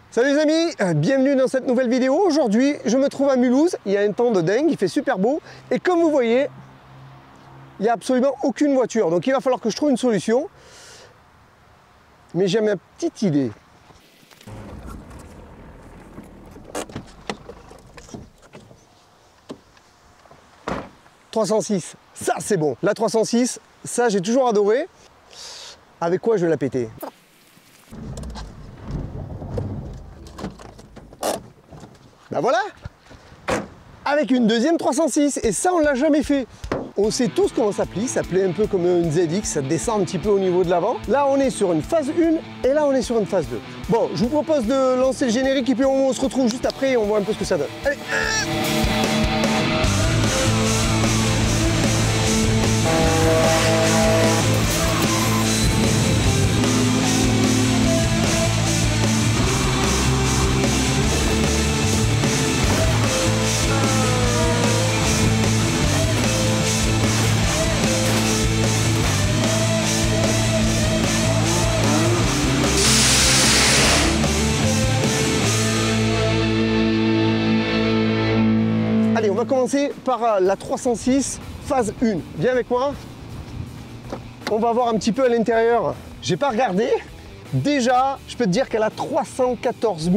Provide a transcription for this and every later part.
Salut les amis, bienvenue dans cette nouvelle vidéo. Aujourd'hui, je me trouve à Mulhouse. Il y a un temps de dingue, il fait super beau. Et comme vous voyez, il n'y a absolument aucune voiture. Donc il va falloir que je trouve une solution. Mais j'ai ma petite idée. « 306, ça c'est bon. La 306, ça j'ai toujours adoré. Avec quoi je vais la péter ? Ben voilà, avec une deuxième 306, et ça on l'a jamais fait. On sait tous comment ça plie un peu comme une ZX, ça descend un petit peu au niveau de l'avant. Là on est sur une phase 1 et là on est sur une phase 2. Bon, je vous propose de lancer le générique et puis on se retrouve juste après et on voit un peu ce que ça donne. Allez. Allez, on va commencer par la 306 phase 1. Viens avec moi. On va voir un petit peu à l'intérieur. J'ai pas regardé. Déjà, je peux te dire qu'elle a 314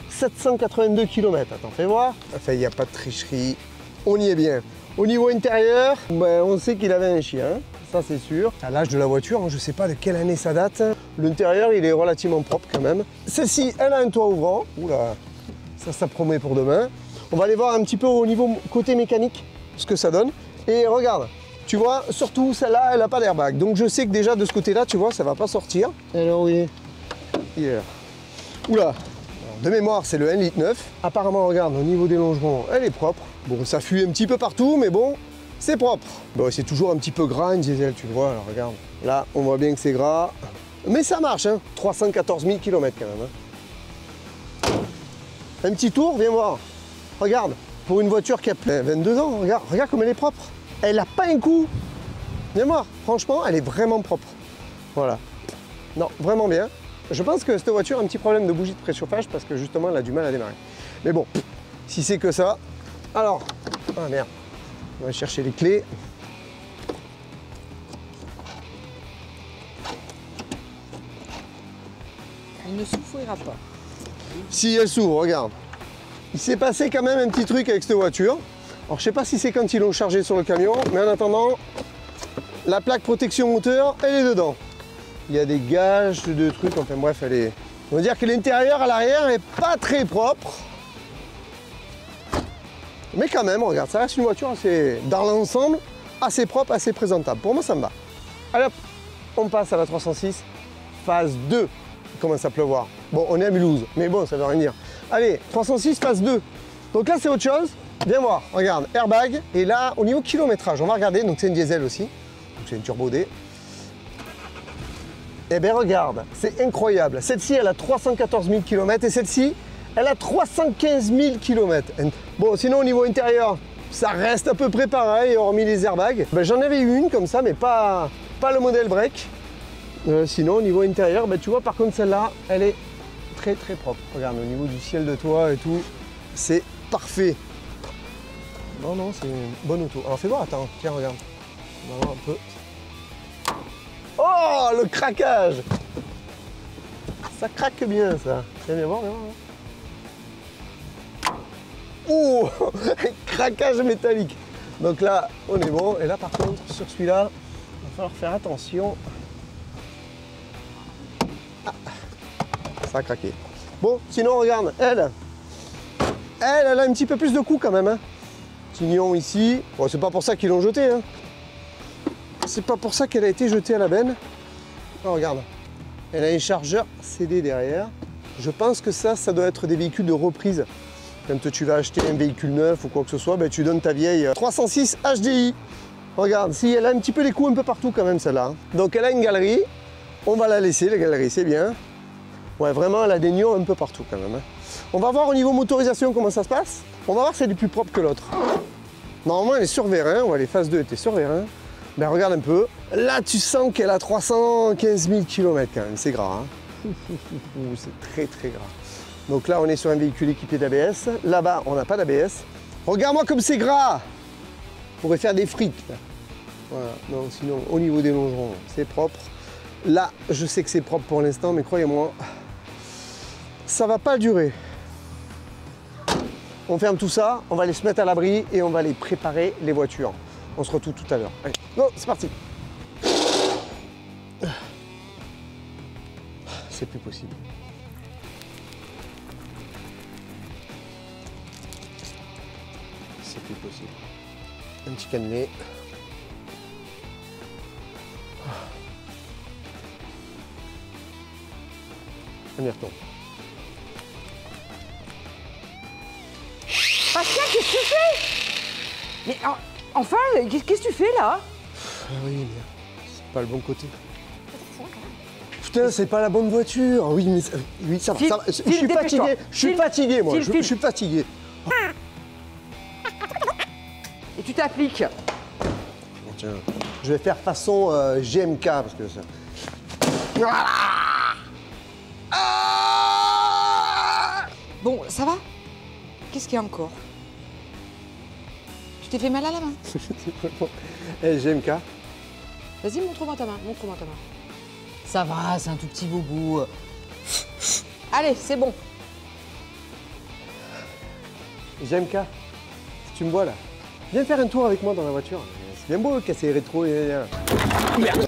782 km. Attends, fais voir. Enfin, il n'y a pas de tricherie. On y est bien. Au niveau intérieur, ben, on sait qu'il avait un chien. Ça, c'est sûr. À l'âge de la voiture, je ne sais pas de quelle année ça date. L'intérieur, il est relativement propre quand même. Celle-ci, elle a un toit ouvrant. Oula, ça promet pour demain. On va aller voir un petit peu au niveau côté mécanique ce que ça donne. Et regarde, tu vois, surtout celle-là, elle n'a pas d'airbag. Donc je sais que déjà de ce côté-là, tu vois, ça ne va pas sortir. Alors oui, il est là. Oula, alors, de mémoire, c'est le 1,9 litre. Apparemment, regarde, au niveau des longerons, elle est propre. Bon, ça fuit un petit peu partout, mais bon, c'est propre. Bon, c'est toujours un petit peu gras, une diesel, tu vois. Alors regarde, là, on voit bien que c'est gras. Mais ça marche, hein. 314 000 km quand même. Hein. Un petit tour, viens voir. Regarde, pour une voiture qui a 22 ans, regarde comme elle est propre. Elle n'a pas un coup. Viens voir, franchement, elle est vraiment propre. Voilà. Non, vraiment bien. Je pense que cette voiture a un petit problème de bougie de préchauffage parce que justement, elle a du mal à démarrer. Mais bon, si c'est que ça... Alors, ah merde, on va chercher les clés. Elle ne s'ouvrira pas. Si elle s'ouvre, regarde. Il s'est passé quand même un petit truc avec cette voiture. Alors je sais pas si c'est quand ils l'ont chargé sur le camion, mais en attendant, la plaque protection moteur, elle est dedans. Il y a des gages de trucs, enfin bref, elle est... On va dire que l'intérieur à l'arrière est pas très propre. Mais quand même, regarde, ça reste une voiture assez, dans l'ensemble, assez propre, assez présentable. Pour moi, ça me va. Allez hop, on passe à la 306, phase 2. Il commence à pleuvoir. Bon, on est à Mulhouse, mais bon, ça veut rien dire. Allez, 306 phase 2. Donc là, c'est autre chose. Viens voir, regarde, airbag. Et là, au niveau kilométrage, on va regarder. Donc c'est une diesel aussi. Donc c'est une turbo D. Eh bien, regarde, c'est incroyable. Celle-ci, elle a 314 000 km et celle-ci, elle a 315 000 km. Bon, sinon, au niveau intérieur, ça reste à peu près pareil, hormis les airbags. Ben, j'en avais eu une comme ça, mais pas le modèle break. Sinon, au niveau intérieur, ben, tu vois, par contre, celle-là, elle est très très propre. Regarde, au niveau du ciel de toit et tout, c'est parfait. Non, c'est une bonne auto. Alors fais voir, attends, tiens, regarde. On va voir un peu. Oh, le craquage! Ça craque bien, ça. Viens voir, viens voir. Oh, un craquage métallique. Donc là, on est bon. Et là, par contre, sur celui-là, il va falloir faire attention. Ah, ça a craqué. Bon, sinon, regarde, elle a un petit peu plus de coups quand même. Hein. Tignon ici. Bon, c'est pas pour ça qu'ils l'ont jeté. Hein. C'est pas pour ça qu'elle a été jetée à la benne. Oh, regarde. Elle a un chargeur CD derrière. Je pense que ça doit être des véhicules de reprise. Quand tu vas acheter un véhicule neuf ou quoi que ce soit, ben, tu donnes ta vieille 306 HDI. Regarde, si elle a un petit peu les coups un peu partout quand même celle-là. Donc elle a une galerie. On va la laisser, la galerie, c'est bien. Ouais, vraiment, elle a des nions un peu partout quand même. Hein. On va voir au niveau motorisation comment ça se passe. On va voir si elle est plus propre que l'autre. Normalement, elle est sur vérin. Ouais, les phases 2 étaient sur vérin. Ben, regarde un peu. Là, tu sens qu'elle a 315 000 km quand même. C'est gras. Hein. C'est très, très gras. Donc là, on est sur un véhicule équipé d'ABS. Là-bas, on n'a pas d'ABS. Regarde-moi comme c'est gras. On pourrait faire des frites. Là. Voilà. Non, sinon, au niveau des longerons, c'est propre. Là, je sais que c'est propre pour l'instant, mais croyez-moi, ça va pas durer. On ferme tout ça, on va les se mettre à l'abri et on va les préparer, les voitures. On se retrouve tout à l'heure. Allez, go, c'est parti. C'est plus possible. C'est plus possible. Un petit cannelé. On y retourne. Pascal, qu'est-ce que tu fais? Mais enfin, qu'est-ce que tu fais là? Ah oui, mais c'est pas le bon côté. Putain, c'est pas la bonne voiture. Oui, mais oui, ça va. Ça va. Je suis fatigué. Je suis fatigué, moi. Je suis fatigué. Et tu t'appliques. Bon, tiens, je vais faire façon GMK parce que ça. Voilà. Bon, ça va? Qu'est-ce qu'il y a encore? Tu t'es fait mal à la main? Eh, GMK. Vas-y, montre-moi ta main, montre-moi ta main. Ça va, c'est un tout petit boubou. Allez, c'est bon. GMK, si tu me vois là, viens faire un tour avec moi dans la voiture. C'est bien beau de casser les rétros et... Merde.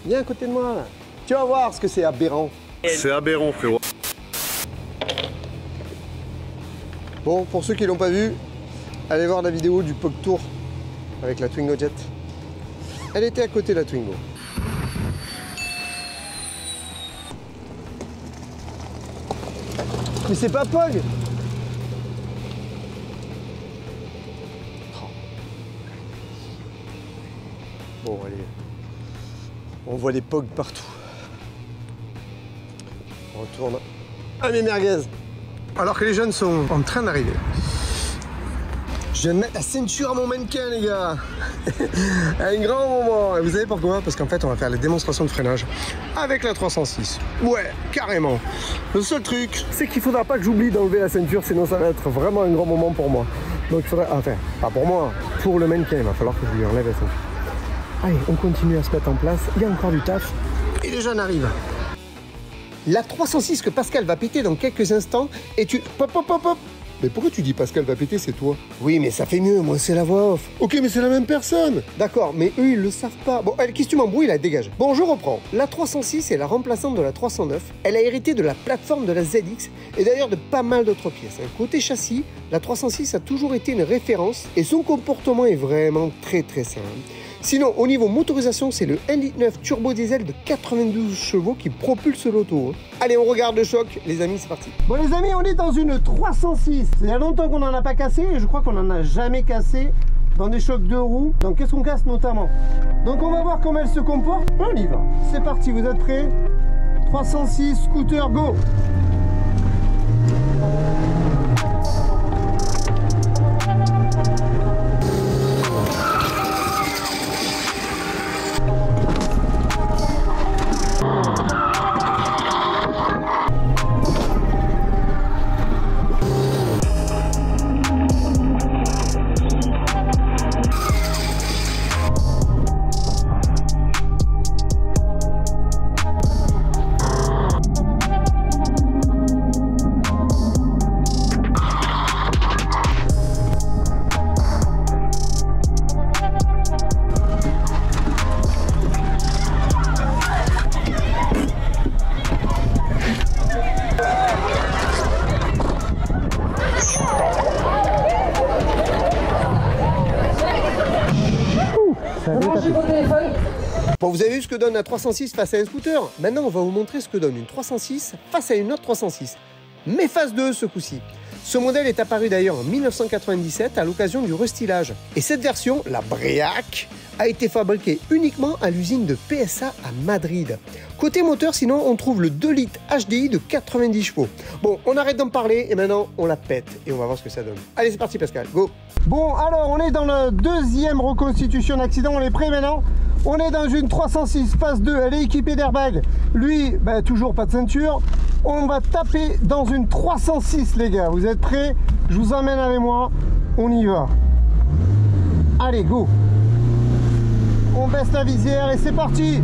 Viens à côté de moi là. Tu vas voir ce que c'est aberrant. C'est aberrant, frérot. Bon, pour ceux qui l'ont pas vu, allez voir la vidéo du POG Tour avec la Twingo Jet. Elle était à côté de la Twingo. Mais c'est pas POG! Bon, allez. On voit les POG partout. On retourne à mes merguez. Alors que les jeunes sont en train d'arriver. Je viens de mettre la ceinture à mon mannequin, les gars. Un grand moment. Et vous savez pourquoi? Parce qu'en fait, on va faire les démonstrations de freinage avec la 306. Ouais, carrément. Le seul truc, c'est qu'il faudra pas que j'oublie d'enlever la ceinture, sinon ça va être vraiment un grand moment pour moi. Donc il faudra... Enfin, pas pour moi, pour le mannequin, il va falloir que je lui enlève la ceinture. Allez, on continue à se mettre en place. Il y a encore du taf. Et les jeunes arrivent. La 306 que Pascal va péter dans quelques instants est une... Pop, pop, pop, pop. Mais pourquoi tu dis Pascal va péter, c'est toi? Oui, mais ça fait mieux, moi c'est la voix off. Ok, mais c'est la même personne. D'accord, mais eux ils le savent pas. Bon, allez, qu'est-ce que tu m'embrouilles là, dégage. Bon, je reprends. La 306 est la remplaçante de la 309. Elle a hérité de la plateforme de la ZX et d'ailleurs de pas mal d'autres pièces. Côté châssis, la 306 a toujours été une référence et son comportement est vraiment très simple. Sinon, au niveau motorisation, c'est le 1,9 litre turbo diesel de 92 chevaux qui propulse l'auto. Allez, on regarde le choc, les amis, c'est parti. Bon, les amis, on est dans une 306. Il y a longtemps qu'on n'en a pas cassé et je crois qu'on n'en a jamais cassé dans des chocs de roues. Donc, qu'est-ce qu'on casse notamment? Donc, on va voir comment elle se comporte. On y va. C'est parti, vous êtes prêts? 306, scooter, go! Bon, vous avez vu ce que donne la 306 face à un scooter? Maintenant, on va vous montrer ce que donne une 306 face à une autre 306. Mais phase 2 ce coup-ci. Ce modèle est apparu d'ailleurs en 1997 à l'occasion du restylage. Et cette version, la Break, a été fabriquée uniquement à l'usine de PSA à Madrid. Côté moteur, sinon, on trouve le 2 litres HDI de 90 chevaux. Bon, on arrête d'en parler et maintenant, on la pète et on va voir ce que ça donne. Allez, c'est parti Pascal, go! Bon, alors, on est dans la deuxième reconstitution d'accident, on est prêt maintenant? On est dans une 306 phase 2, elle est équipée d'airbag. Lui, bah, toujours pas de ceinture. On va taper dans une 306 les gars. Vous êtes prêts? Je vous emmène avec moi. On y va. Allez, go. On baisse la visière et c'est parti.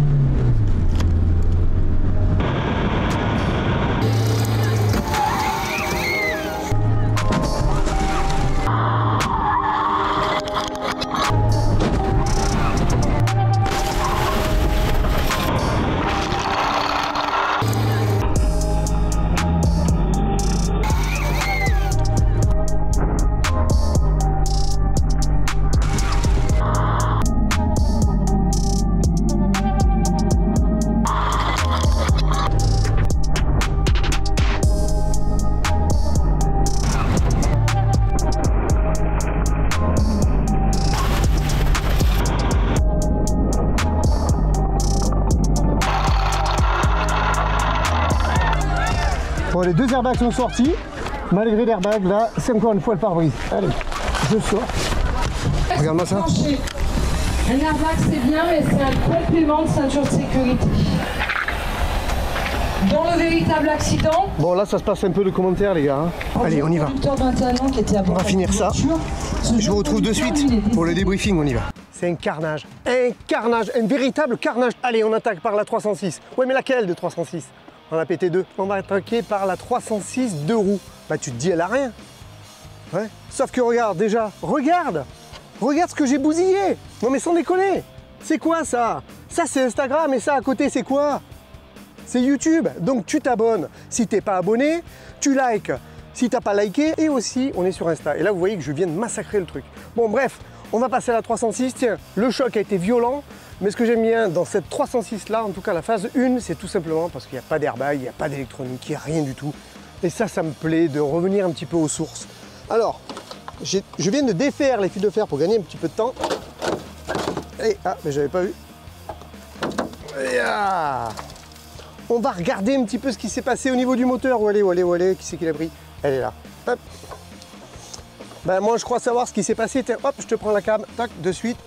Bon, les deux airbags sont sortis. Malgré l'airbag, là, c'est encore une fois le pare-brise. Allez, je sors. Regarde-moi ça. Un airbag, c'est bien, mais c'est un complément de ceinture de sécurité. Dans le véritable accident... Bon, là, ça se passe un peu de commentaires, les gars. Hein. Allez, on y va. On va finir ça. Je vous retrouve de suite pour le débriefing, on y va. C'est un carnage, un véritable carnage. Allez, on attaque par la 306. Ouais, mais laquelle de 306? On a pété deux. On va attaquer par la 306 2 roues. Bah, tu te dis, elle a rien. Ouais. Sauf que regarde, déjà, regarde ce que j'ai bousillé. Non, mais sans déconner. C'est quoi ça? Ça, c'est Instagram et ça, à côté, c'est quoi? C'est YouTube. Donc, tu t'abonnes. Si t'es pas abonné, tu likes. Si t'as pas liké, et aussi, on est sur Insta. Et là, vous voyez que je viens de massacrer le truc. Bon, bref, on va passer à la 306. Tiens, le choc a été violent. Mais ce que j'aime bien dans cette 306 là, en tout cas la phase 1, c'est tout simplement parce qu'il n'y a pas d'airbag, il n'y a pas d'électronique, il n'y a rien du tout. Et ça me plaît de revenir un petit peu aux sources. Alors, je viens de défaire les fils de fer pour gagner un petit peu de temps. Et, ah, mais j'avais pas vu. Et, ah, on va regarder un petit peu ce qui s'est passé au niveau du moteur. Où elle est, qui c'est qui l'a pris? Elle est là. Hop. Ben, moi, je crois savoir ce qui s'est passé. Tiens, hop, je te prends la cam, tac, de suite.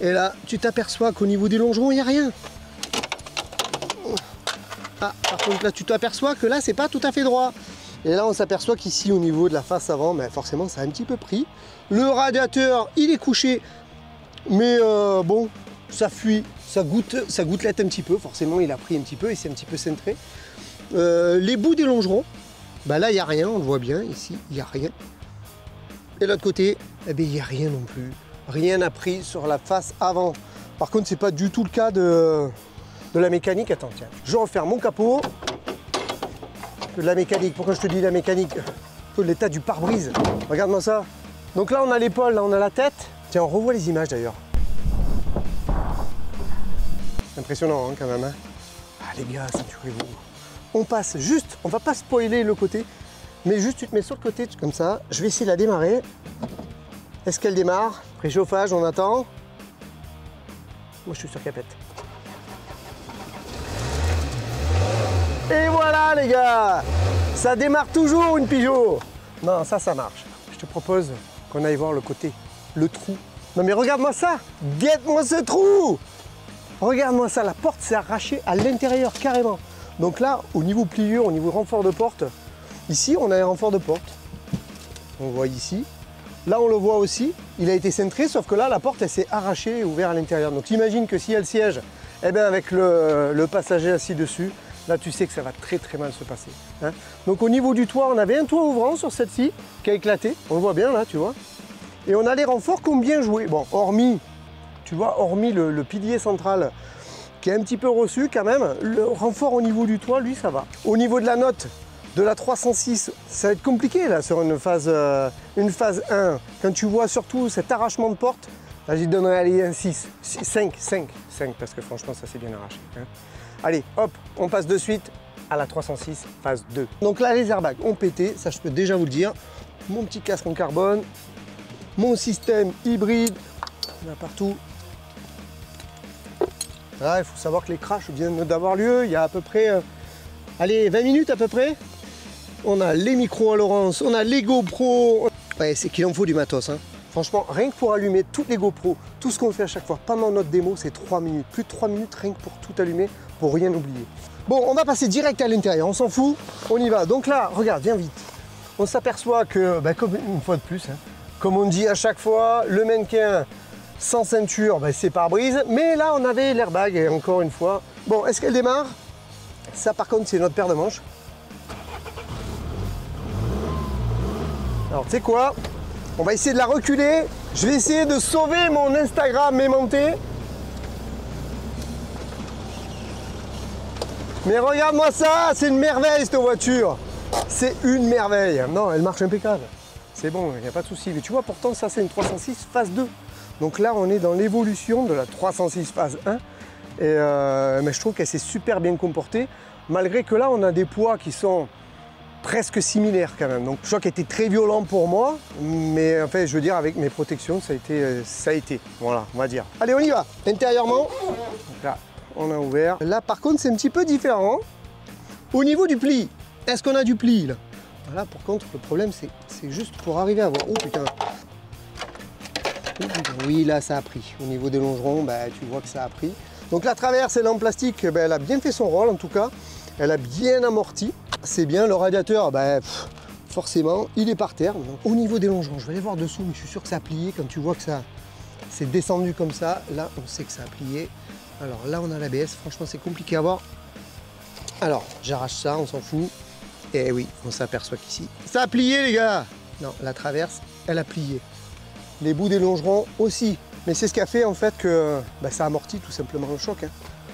Et là, tu t'aperçois qu'au niveau des longerons, il n'y a rien. Ah, par contre, là, tu t'aperçois que là, c'est pas tout à fait droit. Et là, on s'aperçoit qu'ici, au niveau de la face avant, ben, forcément, ça a un petit peu pris. Le radiateur, il est couché. Mais bon, ça fuit, ça gouttelette un petit peu. Forcément, il a pris un petit peu et c'est un petit peu cintré. Les bouts des longerons, ben là, il n'y a rien. On le voit bien. Ici, il n'y a rien. Et l'autre côté, eh ben, il n'y a rien non plus. Rien n'a pris sur la face avant. Par contre, c'est pas du tout le cas de la mécanique. Attends, tiens, je referme mon capot. De la mécanique. Pourquoi je te dis la mécanique? De l'état du pare-brise. Regarde-moi ça. Donc là, on a l'épaule, là, on a la tête. Tiens, on revoit les images d'ailleurs. Impressionnant, hein, quand même. Hein. Ah, les gars, ceinturez-vous. On passe juste, on va pas spoiler le côté, mais juste tu te mets sur le côté, comme ça. Je vais essayer de la démarrer. Est-ce qu'elle démarre? Préchauffage, on attend. Moi, je suis sur capette. Et voilà, les gars! Ça démarre toujours, une Peugeot! Non, ça marche. Je te propose qu'on aille voir le côté, le trou. Non, mais regarde-moi ça! Guette-moi ce trou! Regarde-moi ça, la porte s'est arrachée à l'intérieur, carrément. Donc là, au niveau pliure, au niveau renfort de porte, ici, on a un renfort de porte. On voit ici. Là, on le voit aussi, il a été cintré, sauf que là, la porte, elle s'est arrachée et ouverte à l'intérieur. Donc, imagine que si elle siège, eh bien, avec le passager assis dessus, là, tu sais que ça va très très mal se passer. Hein. Donc, au niveau du toit, on avait un toit ouvrant sur cette-ci qui a éclaté. On le voit bien là, tu vois. Et on a les renforts qui ont bien joué. Bon, hormis, tu vois, hormis le pilier central qui est un petit peu reçu quand même, le renfort au niveau du toit, lui, ça va. Au niveau de la note de la 306, ça va être compliqué là sur une phase 1. Quand tu vois surtout cet arrachement de porte, là j'y donnerais aller un 6, 5 parce que franchement ça s'est bien arraché. Hein. Allez, hop, on passe de suite à la 306 phase 2. Donc là les airbags ont pété, ça je peux déjà vous le dire. Mon petit casque en carbone, mon système hybride, il y en a partout. Là, il faut savoir que les crashs viennent d'avoir lieu il y a à peu près, allez, 20 minutes à peu près. On a les micros à Lawrence, on a les GoPro. Ouais, c'est qu'il en faut du matos. Hein. Franchement, rien que pour allumer toutes les GoPro, tout ce qu'on fait à chaque fois pendant notre démo, c'est 3 minutes. Plus de 3 minutes rien que pour tout allumer, pour rien oublier. Bon, on va passer direct à l'intérieur, on s'en fout, on y va. Donc là, regarde, viens vite. On s'aperçoit que, comme une fois de plus, hein, comme on dit à chaque fois, le mannequin sans ceinture, c'est pare-brise. Mais là, on avait l'airbag, et encore une fois. Bon, est-ce qu'elle démarre? Ça, par contre, c'est notre paire de manches. Alors, tu sais quoi? On va essayer de la reculer. Je vais essayer de sauver mon Instagram aimanté. Mais regarde-moi ça, c'est une merveille cette voiture. C'est une merveille. Non, elle marche impeccable. C'est bon, il n'y a pas de souci. Mais tu vois, pourtant, ça, c'est une 306 phase 2. Donc là, on est dans l'évolution de la 306 phase 1. Et mais je trouve qu'elle s'est super bien comportée. Malgré que là, on a des poids qui sont presque similaires quand même. Donc le choc était très violent pour moi. Mais en fait, je veux dire, avec mes protections, ça a été. Voilà, on va dire. Allez, on y va. Intérieurement. Donc là, on a ouvert. Là, par contre, c'est un petit peu différent. Au niveau du pli, est-ce qu'on a du pli là? Là, par contre, le problème, c'est juste pour arriver à voir. Oh putain! Oui, là, ça a pris. Au niveau des longerons, tu vois que ça a pris. Donc la traverse, elle est en plastique, elle a bien fait son rôle en tout cas. Elle a bien amorti. C'est bien, le radiateur, forcément, il est par terre. Donc, au niveau des longerons, je vais aller voir dessous, mais je suis sûr que ça a plié. Quand tu vois que ça s'est descendu comme ça, là, on sait que ça a plié. Alors là, on a l'ABS. Franchement, c'est compliqué à voir. Alors, j'arrache ça, on s'en fout. Et oui, on s'aperçoit qu'ici, ça a plié, les gars. Non, la traverse, elle a plié. Les bouts des longerons aussi. Mais c'est ce qui a fait en fait que ça amortit tout simplement le choc. Hein.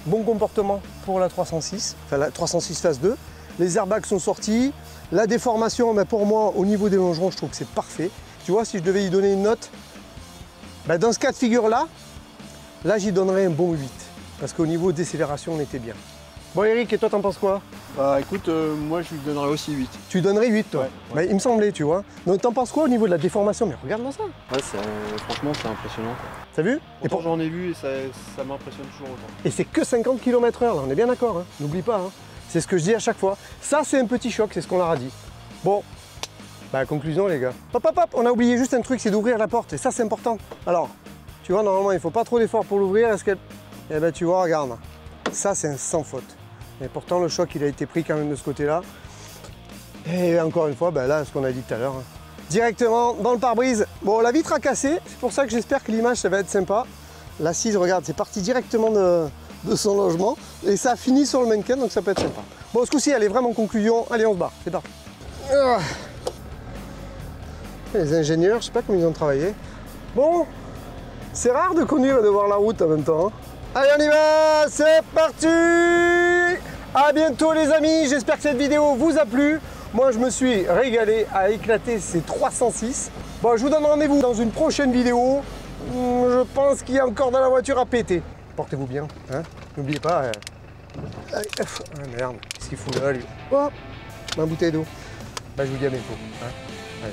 Bon comportement pour la 306, enfin la 306 phase 2. Les airbags sont sortis. La déformation, pour moi, au niveau des longerons, je trouve que c'est parfait. Tu vois, si je devais y donner une note, dans ce cas de figure-là, j'y donnerais un bon 8. Parce qu'au niveau de décélération, on était bien. Bon Eric, et toi t'en penses quoi? Écoute, moi je lui donnerais aussi 8. Tu donnerais 8 toi? Ouais. Il me semblait, tu vois. Donc t'en penses quoi au niveau de la déformation? Mais regarde-moi ça. Ouais, franchement c'est impressionnant. T'as vu? Et pour j'en ai vu et ça m'impressionne toujours autant. Et c'est que 50 km/h là, on est bien d'accord, hein. N'oublie pas, hein. C'est ce que je dis à chaque fois. Ça c'est un petit choc, c'est ce qu'on leur a dit. Bon, conclusion les gars. Hop, on a oublié juste un truc, c'est d'ouvrir la porte. Et ça c'est important. Alors, tu vois, normalement il ne faut pas trop d'efforts pour l'ouvrir. Est-ce qu'elle... Eh tu vois, regarde. Ça c'est un sans faute. Et pourtant, le choc, il a été pris quand même de ce côté-là. Et encore une fois, là, ce qu'on a dit tout à l'heure. Hein. Directement dans le pare-brise. Bon, la vitre a cassé. C'est pour ça que j'espère que l'image, ça va être sympa. L'assise, regarde, c'est parti directement de son logement. Et ça a fini sur le mannequin, donc ça peut être sympa. Bon, ce coup-ci, elle est vraiment conclusion. Allez, on se barre. C'est parti. Les ingénieurs, je sais pas comment ils ont travaillé. Bon, c'est rare de conduire et de voir la route en même temps. Hein. Allez, on y va, c'est parti! À bientôt les amis, j'espère que cette vidéo vous a plu. Moi, je me suis régalé à éclater ces 306. Bon, je vous donne rendez-vous dans une prochaine vidéo. Je pense qu'il y a encore dans la voiture à péter. Portez-vous bien, hein? N'oubliez pas. Ah merde, qu'est-ce qu'il fout là, lui? Oh, ma bouteille d'eau. Je vous dis à bientôt. Hein? Allez.